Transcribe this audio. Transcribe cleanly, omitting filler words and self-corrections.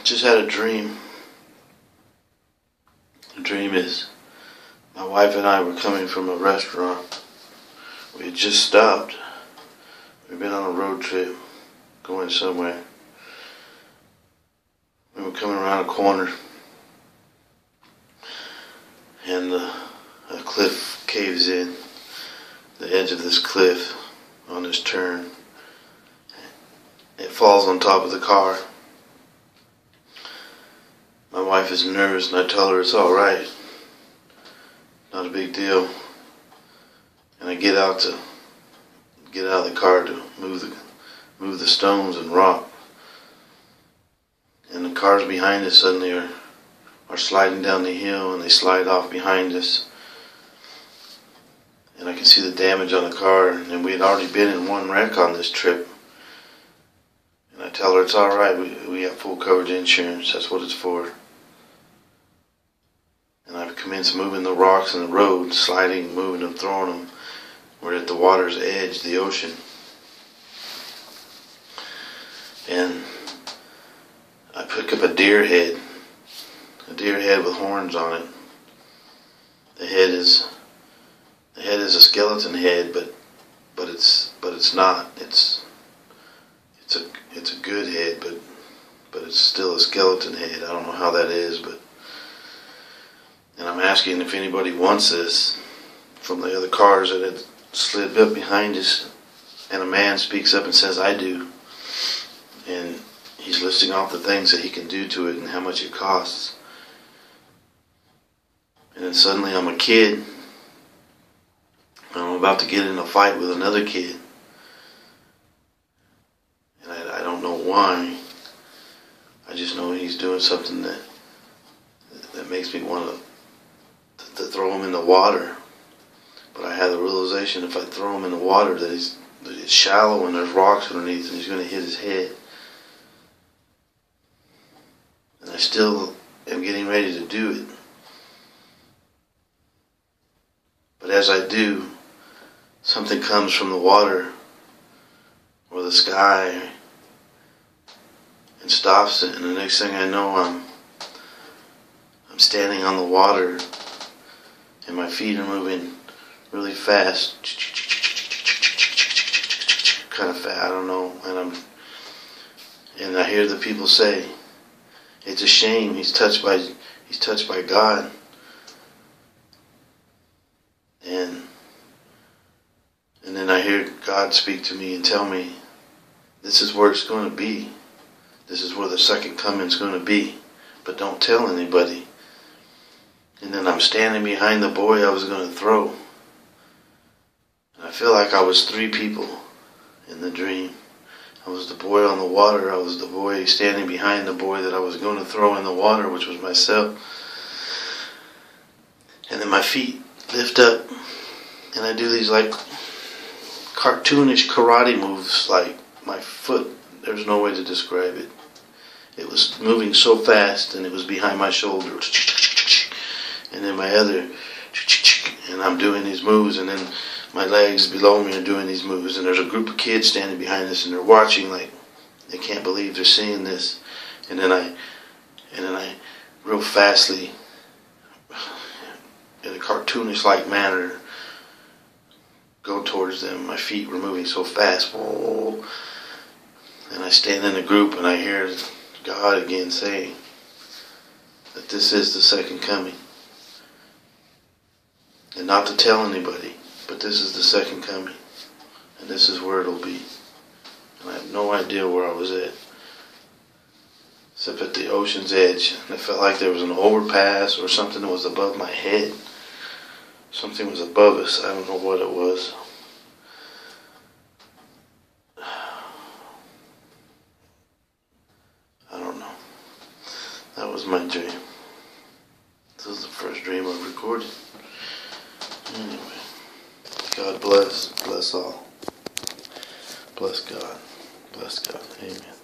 Just had a dream. The dream is my wife and I were coming from a restaurant. We had just stopped. We'd been on a road trip going somewhere. We were coming around a corner and a cliff caves in. The edge of this cliff on this turn. It falls on top of the car. My wife is nervous and I tell her it's alright. Not a big deal. And I get out of the car to move the stones and rock. And the cars behind us suddenly are sliding down the hill, and they slide off behind us. And I can see the damage on the car, and we had already been in one wreck on this trip. And I tell her it's alright, we have full coverage insurance, that's what it's for. And I've commenced moving the rocks in the road, sliding, moving them, throwing them. We're at the water's edge, the ocean. And I pick up a deer head with horns on it. The head is a skeleton head, but it's not. It's a good head, but it's still a skeleton head. I don't know how that is, and I'm asking if anybody wants this from the other cars that had slid up behind us, and a man speaks up and says, I do. And he's listing off the things that he can do to it and how much it costs. And then suddenly I'm a kid, and I'm about to get in a fight with another kid. And I don't know why. I just know he's doing something that makes me want to throw him in the water. But I have the realization if I throw him in the water that it's shallow and there's rocks underneath and he's going to hit his head. And I still am getting ready to do it. But as I do, something comes from the water or the sky and stops it, and the next thing I know I'm standing on the water and my feet are moving really fast, kind of fast, I don't know, and I hear the people say, it's a shame, he's touched by God. And then I hear God speak to me and tell me, this is where it's going to be. This is where the second coming is going to be. But don't tell anybody. And then I'm standing behind the boy I was going to throw. And I feel like I was three people in the dream. I was the boy on the water. I was the boy standing behind the boy that I was going to throw in the water, which was myself. And then my feet lift up. And I do these like cartoonish karate moves, like my foot, there's no way to describe it. It was moving so fast and it was behind my shoulder. And then my other, and I'm doing these moves, and then my legs below me are doing these moves, and there's a group of kids standing behind us and they're watching like they can't believe they're seeing this. And then I real fastly, in a cartoonish like manner, go towards them. My feet were moving so fast. And I stand in the group and I hear God again saying that this is the second coming. And not to tell anybody, but this is the second coming. And this is where it'll be. And I have no idea where I was at. Except at the ocean's edge. And it felt like there was an overpass or something that was above my head. Something was above us. I don't know what it was. I don't know. That was my dream. This was the first dream I've recorded. Anyway. God bless. Bless all. Bless God. Bless God. Amen.